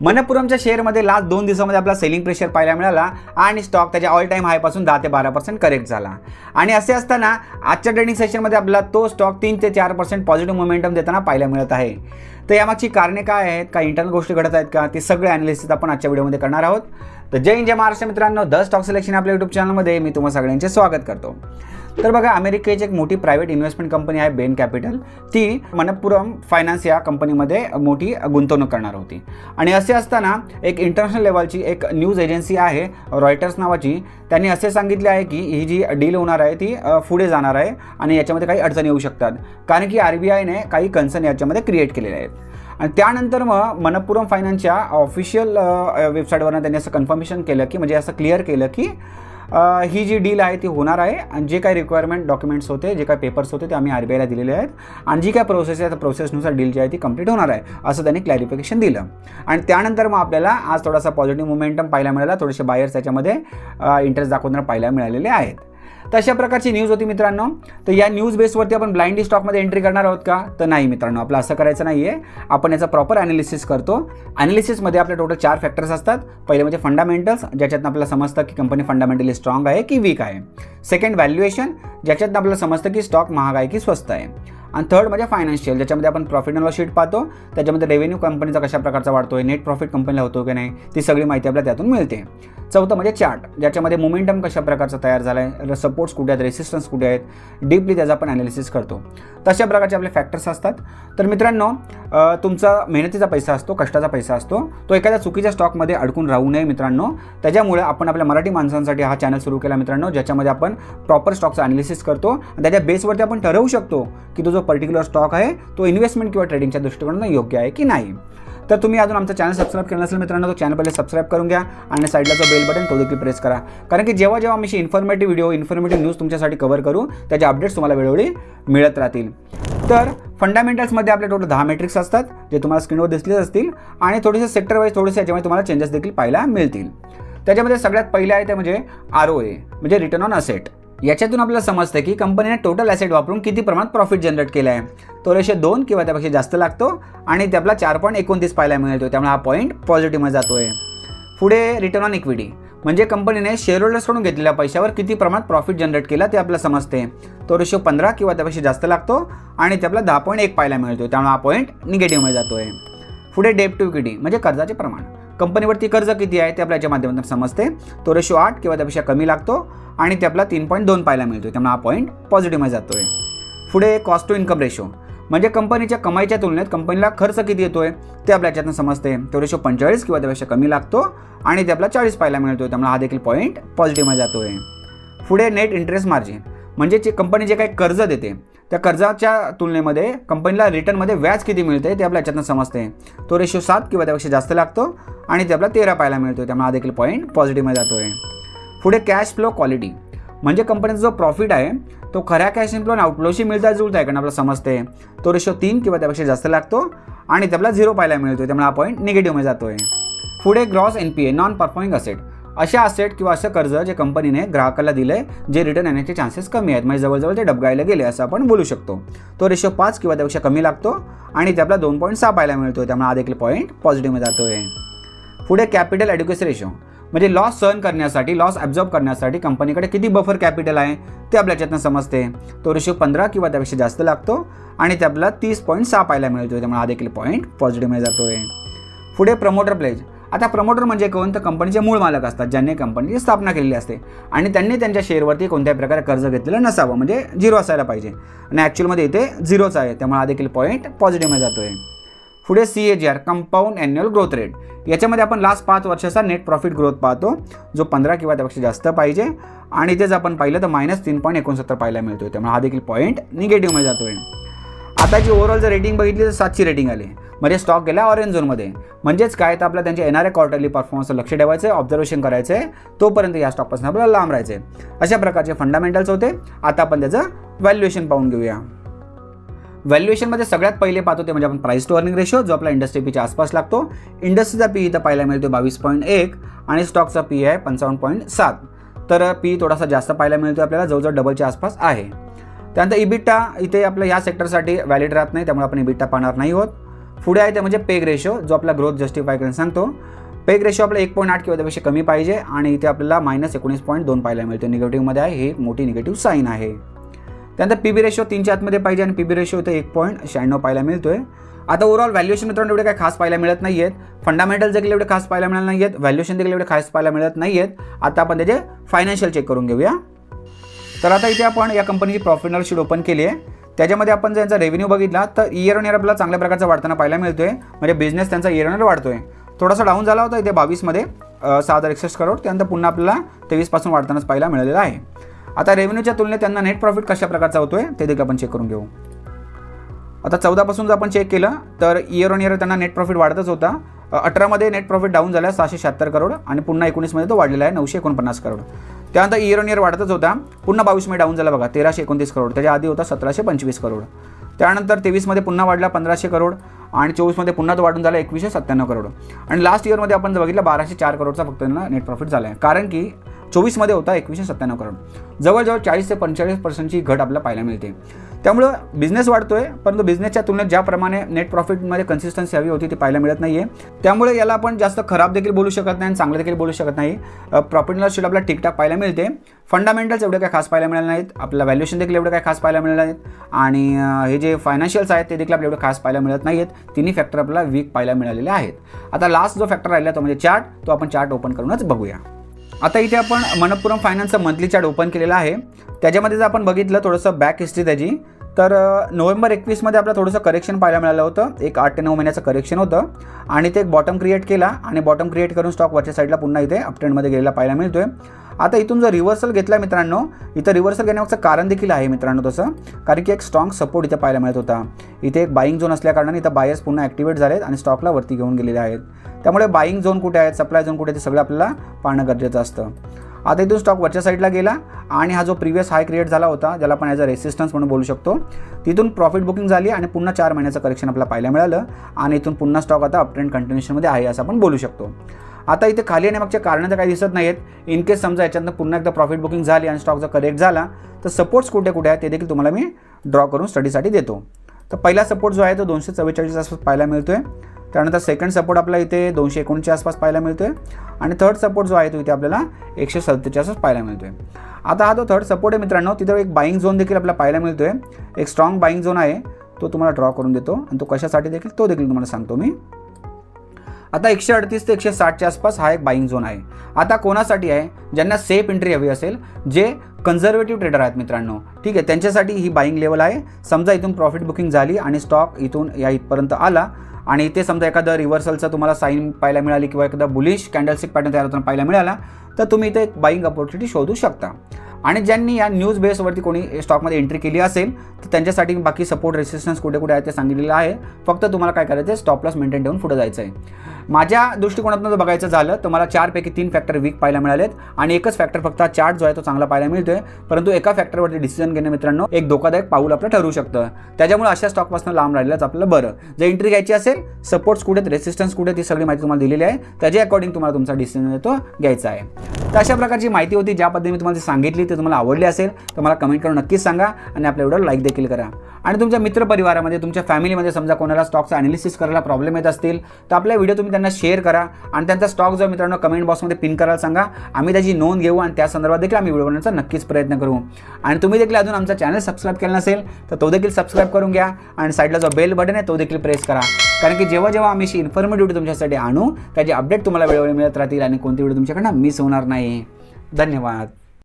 मनप्पुरमच्या शेअरमध्ये लास्ट 2 दिवसामध्ये आपला सेलिंग प्रेशर पाहायला मिळाला आणि स्टॉक त्याच्या ऑल टाइम हायपासून 10 ते 12% करेक्ट झाला. आणि असे असताना आजच्या ट्रेडिंग सेशनमध्ये आपला तो स्टॉक 3 ते 4% पॉझिटिव्ह मोमेंटम देताना पाहायला मिळत आहे. तर यामागची कारणे काय आहेत, काही इंटरनल गोष्टी घडत आहेत का, ते सगळे ॲनालिसिस आपण आजच्या व्हिडिओमध्ये करणार आहोत. तर जय हिंद जय महाराष्ट्र मित्रांनो, द स्टॉक सिलेक्शन आपल्या यूट्यूब चॅनलमध्ये मी तुम्हा सगळ्यांचे स्वागत करतो. तर बघा, अमेरिकेची एक मोठी प्रायव्हेट इन्व्हेस्टमेंट कंपनी आहे बेन कॅपिटल. ती मनप्पुरम फायनान्स या कंपनीमध्ये मोठी गुंतवणूक करणार होती. आणि असे असताना एक इंटरनॅशनल लेवलची एक न्यूज एजन्सी आहे रॉयटर्स नावाची, त्यांनी असे सांगितले आहे की ही जी डील होणार आहे ती पुढे जाणार आहे आणि याच्यामध्ये काही अडचणी येऊ शकतात, कारण की RBIने काही कन्सर्न याच्यामध्ये क्रिएट केलेले आहेत. आणि त्यानंतर मग मनप्पुरम फायनान्सच्या ऑफिशियल वेबसाईटवरून त्यांनी असं कन्फर्मेशन केलं की म्हणजे असं क्लिअर केलं की ही जी डील आहे ती होणार आहे आणि जे काही रिक्वायरमेंट डॉक्युमेंट्स होते, जे काही पेपर्स होते ते आम्ही RBIला दिलेले आहेत आणि जी काय प्रोसेस आहे त्या प्रोसेसनुसार डील जी आहे ती कंप्लीट होणार आहे असं त्यांनी क्लॅरिफिकेशन दिलं. आणि त्यानंतर मग आपल्याला आज थोडासा पॉझिटिव्ह मोमेंटम पाहायला मिळाला, थोडेसे बायर्स त्याच्यामध्ये इंटरेस्ट दाखवताना पाहायला मिळालेले आहेत. तर अशा प्रकारची न्यूज होती मित्रांनो. तर या न्यूज बेसवरती आपण ब्लाइंडली स्टॉकमध्ये एंट्री करणार आहोत का? तर नाही मित्रांनो, आपलं असं करायचं नाही आहे. आपण याचा प्रॉपर ॲनालिसिस करतो. ॲनालिसिसमध्ये आपले टोटल 4 फॅक्टर्स असतात. पहिले म्हणजे फंडामेंटल्स, ज्याच्यातून आपल्याला समजतं की कंपनी फंडामेंटली स्ट्रॉंग आहे की वीक आहे. सेकंड व्हॅल्युएशन, ज्याच्यातून आपल्याला समजतं की स्टॉक महाग आहे की स्वस्त आहे. आणि थर्ड म्हणजे फायनान्शियल, ज्याच्यामध्ये आपण प्रॉफिट अँड लॉस शीट पाहतो, त्याच्यामध्ये रेव्हेन्यू कंपनीचा कशा प्रकारचा वाढतोय, नेट प्रॉफिट कंपनीला होतो की नाही, ती सगळी माहिती आपल्याला त्यातून मिळते. चौथं म्हणजे चार्ट, ज्याच्यामध्ये मोमेंटम कशा प्रकारचा तयार झाला आहे, सपोर्ट्स कुठे आहेत, रेसिस्टन्स कुठे आहेत, डीपली त्याचा आपण ॲनालिसिस करतो. तशा प्रकारचे आपले फॅक्टर्स असतात. तर मित्रांनो, तुमचा मेहनतीचा पैसा असतो, कष्टाचा पैसा असतो, तो एखाद्या चुकीच्या स्टॉकमध्ये अडकून राहू नये मित्रांनो. त्याच्यामुळे आपण आपल्या मराठी माणसांसाठी हा चॅनल सुरू केला मित्रांनो, ज्याच्यामध्ये आपण प्रॉपर स्टॉकचं ॲनालिसिस करतो आणि त्याच्या बेसवरती आपण ठरवू शकतो की तो जो पर्टिक्युलर स्टॉक आहे तो इन्व्हेस्टमेंट किंवा ट्रेडिंगच्या दृष्टिकोनातून योग्य आहे की नाही. तर तुम्ही अजून आमचा चॅनल सबस्क्राईब केला नसेल मित्रांनो, तो चॅनल पहिले सबस्क्राईब करून घ्या आणि साईडला जो बेल बटन तो देखील प्रेस करा, कारण की जेव्हा जेव्हा आम्ही इन्फॉर्मेटिव्ह व्हिडिओ, इन्फॉर्मेटिव्ह न्यूज तुमच्यासाठी कव्हर करू, त्याचे अपडेट्स तुम्हाला वेळोवेळी मिळत राहतील. तर फंडामेंटल्समध्ये आपले टोटल 10 मेट्रिक्स असतात, जे तुम्हाला स्क्रीनवर दिसलेच असतील आणि थोडेसे सेक्टर वाईज थोडेसे याच्यामध्ये तुम्हाला चेंजेस देखील पाहायला मिळतील. त्याच्यामध्ये सगळ्यात पहिले आहे ते म्हणजे ROA, म्हणजे रिटर्न ऑन असेट. याच्यातून आपल्याला समजतं की कंपनीने टोटल ॲसेट वापरून किती प्रमाणात प्रॉफिट जनरेट केला आहे. तो रेशो 2 किंवा त्यापेक्षा जास्त लागतो आणि ते आपला 4.29 पाहायला मिळतो, त्यामुळे हा पॉईंट पॉझिटिव्हमध्ये जातोय. पुढे रिटर्न ऑन इक्विटी, म्हणजे कंपनीने शेअरहोल्डर्सकडून घेतलेल्या पैशावर किती प्रमाणात प्रॉफिट जनरेट केला ते आपल्याला समजते. तो रेशो 15 किंवा त्यापेक्षा जास्त लागतो आणि ते आपला 10.1 पाहायला मिळतो, त्यामुळे हा पॉईंट निगेटिव्हमध्ये जातोय. पुढे डेट टू इक्विटी, म्हणजे कर्जाचे प्रमाण, कंपनीवरती कर्ज किती आहे ते आपल्या याच्या माध्यमातून समजते. तो रेशो 8 किंवा त्यापेक्षा कमी लागतो आणि ते आपला 3.2 पाहायला मिळतो, त्यामुळे हा पॉईंट पॉझिटिव्हमध्ये जातोय. पुढे कॉस्ट टू इन्कम रेशो, म्हणजे कंपनीच्या कमाईच्या तुलनेत कंपनीला खर्च किती येतोय ते आपल्या याच्यातून समजते. तो रेशो 45 किंवा त्यापेक्षा कमी लागतो आणि ते आपला 40 पाहायला मिळतो, त्यामुळे हा देखील पॉईंट पॉझिटिव्हमध्ये जातोय. पुढे नेट इंटरेस्ट मार्जिन, म्हणजे कंपनी जे काही कर्ज देते त्या कर्जाच्या तुलनेमध्ये कंपनीला रिटर्नमध्ये व्याज किती मिळते ते आपल्या याच्यातून समजते. तो रेशो 7 किंवा त्यापेक्षा जास्त लागतो आणि ते आपला 13 पाहायला मिळतो, त्यामुळे हा देखील पॉईंट पॉझिटिव्हमध्ये जातोय. पुढे कॅश फ्लो क्वालिटी, म्हणजे कंपनीचा जो प्रॉफिट आहे तो खऱ्या कॅश इनफ्लो आणि आउटफ्लोशी मिळता जुळता आहे कारण आपल्याला समजते. तो रेशो 3 किंवा त्यापेक्षा जास्त लागतो आणि ते आपला 0 पाहायला मिळतो, त्यामुळे हा पॉईंट निगेटिव्हमध्ये जातोय. पुढे gross NPA, non performing asset, अशा असेट किंवा असं कर्ज जे कंपनीने ग्राहकाला दिलंय जे रिटर्न येण्याचे चान्सेस कमी आहेत, म्हणजे जवळजवळ ते डबघायला गेले असं आपण बोलू शकतो. तो रेशो 5 किंवा त्यापेक्षा कमी लागतो आणि ते आपला 2.6 पाहायला मिळतो, त्यामुळे हा देखील पॉईंट पॉझिटिव्हमध्ये जातोय. पुढे कॅपिटल ॲडिक्वेसी रेशो, म्हणजे लॉस सहन करण्यासाठी, लॉस ॲब्झॉर्ब करण्यासाठी कंपनीकडे किती बफर कॅपिटल आहे ते आपल्या याच्यातनं समजते. तो रेशो 15 किंवा त्यापेक्षा जास्त लागतो आणि ते आपला 30.6 पाहायला मिळतो, त्यामुळे हा देखील पॉईंट पॉझिटिव्हमध्ये जातोय. पुढे प्रमोटर प्लेज, आता प्रमोटर म्हणजे कोण, तर कंपनीचे मूळ मालक असतात ज्यांनी कंपनीची स्थापना केलेली असते आणि त्यांनी त्यांच्या शेअरवरती कोणत्याही प्रकारे कर्ज घेतलेलं नसावं, म्हणजे 0 असायला पाहिजे आणि ॲक्च्युअलमध्ये इथे 0च आहे, त्यामुळे हा देखील पॉईंट पॉझिटिव्हमध्ये जातोय. पुढे CAGR, compound annual growth rate, याच्यामध्ये आपण लास्ट 5 वर्षाचा नेट प्रॉफिट ग्रोथ पाहतो, जो 15 किंवा त्यापेक्षा जास्त पाहिजे आणि तेच आपण पाहिलं तर -3.69 पाहायला मिळतोय, त्यामुळे हा देखील पॉईंट निगेटिव्हमध्ये जातोय. आता जी ओव्हरऑल जर रेटिंग बघितली तर 7ची रेटिंग आली, म्हणजे स्टॉक गेला ऑरेंज झोनमध्ये. म्हणजेच काय, तर आपल्याला त्यांच्या येणाऱ्या क्वार्टरली परफॉर्मन्सवर लक्ष ठेवायचं आहे, ऑब्झर्वेशन करायचं आहे, तोपर्यंत या स्टॉकपासून आपल्याला लांब राहायचं आहे. अशा प्रकारचे फंडामेंटल्स होते. आता आपण त्याचं व्हॅल्युएशन पाहून घेऊया. व्हॅल्युएशनमध्ये सगळ्यात पहिले पाहतो ते म्हणजे आपण प्राइस टू अर्निंग रेशो, जो आपला इंडस्ट्री पीच्या आसपास लागतो. इंडस्ट्रीचा पी इथं पाहायला मिळतो 22.1 आणि स्टॉकचा पी आहे 55.7. तर पी थोडासा जास्त पाहायला मिळतो आपल्याला, जवळजवळ डबलच्या आसपास आहे. त्यानंतर इबिटा इथे आपलं या सेक्टरसाठी व्हॅलिड राहत नाही, त्यामुळे आपण इबिटा पाहणार नाही आहोत. पुढे आहे ते म्हणजे पेग रेशो, जो आपला ग्रोथ जस्टिफाय करून सांगतो. पेग रेशो आपला 1.8 किंवा त्यापेक्षा कमी पाहिजे आणि इथे आपल्याला -19.2 पाहायला मिळतो. निगेटिव्हमध्ये आहे, हे मोठी निगेटिव्ह साईन आहे. त्यानंतर पीबी रेशो 3च्या आतमध्ये पाहिजे आणि पीबी रेशो इथे 1.96 पाहायला मिळतोय. आता ओव्हरऑल व्हॅल्युएशन मित्रांनो एवढे काही खास पाहायला मिळत नाही आहेत. फंडामेंटल्स देखील एवढे खास पाहायला मिळत नाही आहेत. व्हॅल्युएशन देखील एवढे खास पाहायला मिळत नाही आहेत. आता आपण त्याचे फायनान्शियल चेक करून घेऊया. तर आता इथे आपण या कंपनीची profit and loss sheet open केली आहे. त्याच्यामध्ये आपण जर यांचा रेव्हेन्यू बघितला तर इयर ऑन इयर आपल्याला चांगल्या प्रकारचा वाढताना पाहायला मिळतोय. म्हणजे बिझनेस त्यांचा इयर ऑन इयर वाढतोय. थोडासा डाऊन झाला होता इथे 22मध्ये 6,061 करोड. त्यानंतर पुन्हा आपल्याला 23 पासून वाढतानाच पाहायला मिळालेला आहे. आता रेव्हेन्यूच्या तुलनेत त्यांना नेट प्रॉफिट कशा प्रकारचा होतोय ते देखील आपण चेक करून घेऊ. आता 14 पासून जर आपण चेक केलं तर इयर ऑन इयर त्यांना नेट प्रॉफिट वाढतच होता. 18मध्ये नेट प्रॉफिट डाऊन झाला 676 करोड आणि पुन्हा 19मध्ये तो वाढलेला आहे 949 करोड. त्यानंतर इयर ऑन इयर वाढतच होता. पुन्हा 22मध्ये डाऊन झाला बघा 1329 करोड. त्याच्या आधी होता 1725 करोड. त्यानंतर 23मध्ये पुन्हा वाढला 1500 करोड आणि 24मध्ये पुन्हा तो वाढून झाला 2197 करोड. आणि लास्ट इयरमध्ये आपण जर बघितलं 1204 करोडचा फक्त त्यांना नेट प्रॉफिट झाला आहे. कारण की 24मध्ये होता 2197 करोड. जवळजवळ 40 ते 45% घट आपल्याला पाहायला मिळते. त्यामुळं बिझनेस वाढतोय, परंतु बिझनेसच्या तुलनेत ज्याप्रमाणे नेट प्रॉफिटमध्ये कन्सिस्टन्सी हवी होती ती पाहायला मिळत नाही आहे. त्यामुळे याला आपण जास्त खराब देखील बोलू शकत नाही आणि चांगलं देखील बोलू शकत नाही. प्रॉफिट अँड लॉस शीट आपल्याला ठीकठाक पाहायला मिळते. फंडामेंटल्स एवढे काही खास पाहायला मिळाले नाहीत. आपल्याला व्हॅल्युएशन देखील एवढे काही खास पाहायला मिळाले नाहीत. आणि हे जे फायनान्शियल्स आहेत ते देखील आपल्याला एवढे खास पाहायला मिळत नाही आहेत. तिन्ही फॅक्टर आपल्याला वीक पाहायला मिळालेले आहेत. आता लास्ट जो फॅक्टर राहिला तो म्हणजे चार्ट, तो आपण चार्ट ओपन करूनच बघूया. आता इथे आपण मनप्पुरम फायनान्सचा मंथली चार्ट ओपन केलेला आहे. त्याच्यामध्ये जर आपण बघितलं थोडंसं बॅक हिस्ट्री त्याची, तर नोव्हेंबर 21मध्ये आपल्याला थोडंसं करेक्शन पाहायला मिळालं होतं. एक 8 ते 9 महिन्याचं करेक्शन होतं आणि ते एक बॉटम क्रिएट केला आणि बॉटम क्रिएट करून स्टॉक वरच्या साईडला पुन्हा इथे अपट्रेंडमध्ये गेलेला पाहायला मिळतोय. आता इथून जर रिव्हर्सल घेतला मित्रांनो, इथं रिव्हर्सल घेण्यामागचं कारण देखील आहे मित्रांनो तसं, कारण की एक स्ट्रॉंग सपोर्ट इथे पाहायला मिळत होता. इथे एक बाईंग झोन असल्याकारणाने इथं बायर्स पुन्हा ॲक्टिवेट झालेत आणि स्टॉकला वरती घेऊन गेलेले आहेत. त्यामुळे बाईंग झोन कुठे आहेत, सप्लाय झोन कुठे आहे ते सगळं आपल्याला पाहणं गरजेचं असतं. आता इथून स्टॉक वरच्या साईडला गेला आणि हा जो प्रिव्हियस हाय क्रिएट झाला होता, ज्याला आपण ॲज अ रेसिस्टन्स म्हणून बोलू शकतो, तिथून प्रॉफिट बुकिंग झाली आणि पुन्हा 4 महिन्याचं करेक्शन आपल्याला पाहायला मिळालं आणि इथून पुन्हा स्टॉक आता अपट्रेंड कंटिन्युएशनमध्ये आहे असं आपण बोलू शकतो. आता इथे खाली येण्यामागच्या कारणं तर काही दिसत नाहीत. इन केस समजा याच्यातनं पुन्हा एकदा प्रॉफिट बुकिंग झाली आणि स्टॉक जर करेक्ट झाला तर सपोर्ट्स कुठे कुठे आहे ते देखील तुम्हाला मी ड्रॉ करून स्टडीसाठी देतो. तर पहिला सपोर्ट जो आहे तो 244 आसपास पाहायला मिळतोय. त्यानंतर सेकंड सपोर्ट आपला इथे 219 आसपास पाहायला मिळतोय आणि थर्ड सपोर्ट जो आहे तो इथे आपल्याला 137 आसपास पाहायला मिळतोय. आता हा जो थर्ड सपोर्ट आहे मित्रांनो, तिथं एक बाईंग झोन देखील आपल्याला पाहायला मिळतोय. एक स्ट्रॉंग बाईंग झोन आहे, तो तुम्हाला ड्रॉ करून देतो आणि तो कशासाठी देखील तो देखील तुम्हाला सांगतो मी. आता 138 ते 160च्या आसपास हा एक बाईंग झोन आहे. आता कोणासाठी आहे? ज्यांना सेफ एंट्री हवी असेल, जे कन्झर्वेटिव्ह ट्रेडर आहेत मित्रांनो, ठीक आहे, त्यांच्यासाठी ही बाईंग लेवल आहे. समजा इथून प्रॉफिट बुकिंग झाली आणि स्टॉक इथून या इथपर्यंत आला आणि इथे समजा एखादं रिव्हर्सलचं तुम्हाला साईन पाहायला मिळाली किंवा एखादा बुलिश कॅन्डलस्टिक पॅटर्न तयार होताना पाहायला मिळाला तर तुम्ही इथे एक बाईंग अपॉर्च्युनिटी शोधू शकता. आणि ज्यांनी या न्यूज बेसवरती कोणी स्टॉकमध्ये एंट्री केली असेल तर त्यांच्यासाठी बाकी सपोर्ट रेसिस्टन्स कुठे कुठे आहे ते सांगितलेलं आहे. फक्त तुम्हाला काय करायचं आहे, स्टॉप लॉस मेंटेन ठेवून पुढे जायचं आहे. माझ्या दृष्टिकोनातून जर बघायचं झालं तर मला 4 पैकी 3 फॅक्टर वीक पाहायला मिळालेत आणि एकच फॅक्टर फक्त चार्ट जो आहे तो चांगला पाहायला मिळतोय. परंतु एका फॅक्टरवरती डिसिजन घेणं मित्रांनो एक धोकादायक पाऊल आपलं ठरू शकतं. त्याच्यामुळे अशा स्टॉकपासून लांब राहिलेलंच आपल्याला बरं. जर एंट्री घ्यायची असेल, सपोर्ट्स कुठे आहेत, रेसिस्टन्स कुठे, ती सगळी माहिती तुम्हाला दिलेली आहे. त्याच्या अकॉर्डिंग तुम्हाला तुमचा डिसिजन तो घ्यायचा आहे. तर अशा प्रकारची माहिती होती, ज्या पद्धतीने मी तुम्हाला सांगितली ते तुम्हाला आवडली असेल तर मला कमेंट करून नक्कीच सांगा आणि आपल्या व्हिडिओला लाईक देखील करा. आणि तुमच्या मित्रपरिवारामध्ये, तुमच्या फॅमिलीमध्ये समजा कोणाला स्टॉकचं ॲनालिसिस करायला प्रॉब्लेम येत असतील तर आपला व्हिडिओ तुम्ही त्यांना शेअर करा आणि त्यांचा स्टॉक जो मित्रांनो कमेंट बॉक्समध्ये पिन करायला सांगा. आम्ही त्याची नोंद घेऊ आणि त्या संदर्भात देखील आम्ही व्हिडिओ बनवण्याचा नक्कीच प्रयत्न करू. आणि तुम्ही देखील अजून आमचा चॅनल सबस्क्राईब केला नसेल तर तो देखील सबस्क्राईब करून घ्या आणि साईडला जो बेल बटन आहे तो देखील प्रेस करा. कारण की जेव्हा जेव्हा आम्ही अशी इन्फॉर्मेटिव्ह तुमच्यासाठी आणू त्याचे अपडेट तुम्हाला वेळोवेळी मिळत राहतील आणि कोणती व्हिडिओ तुमच्याकडनं मिस होणार नाही. धन्यवाद.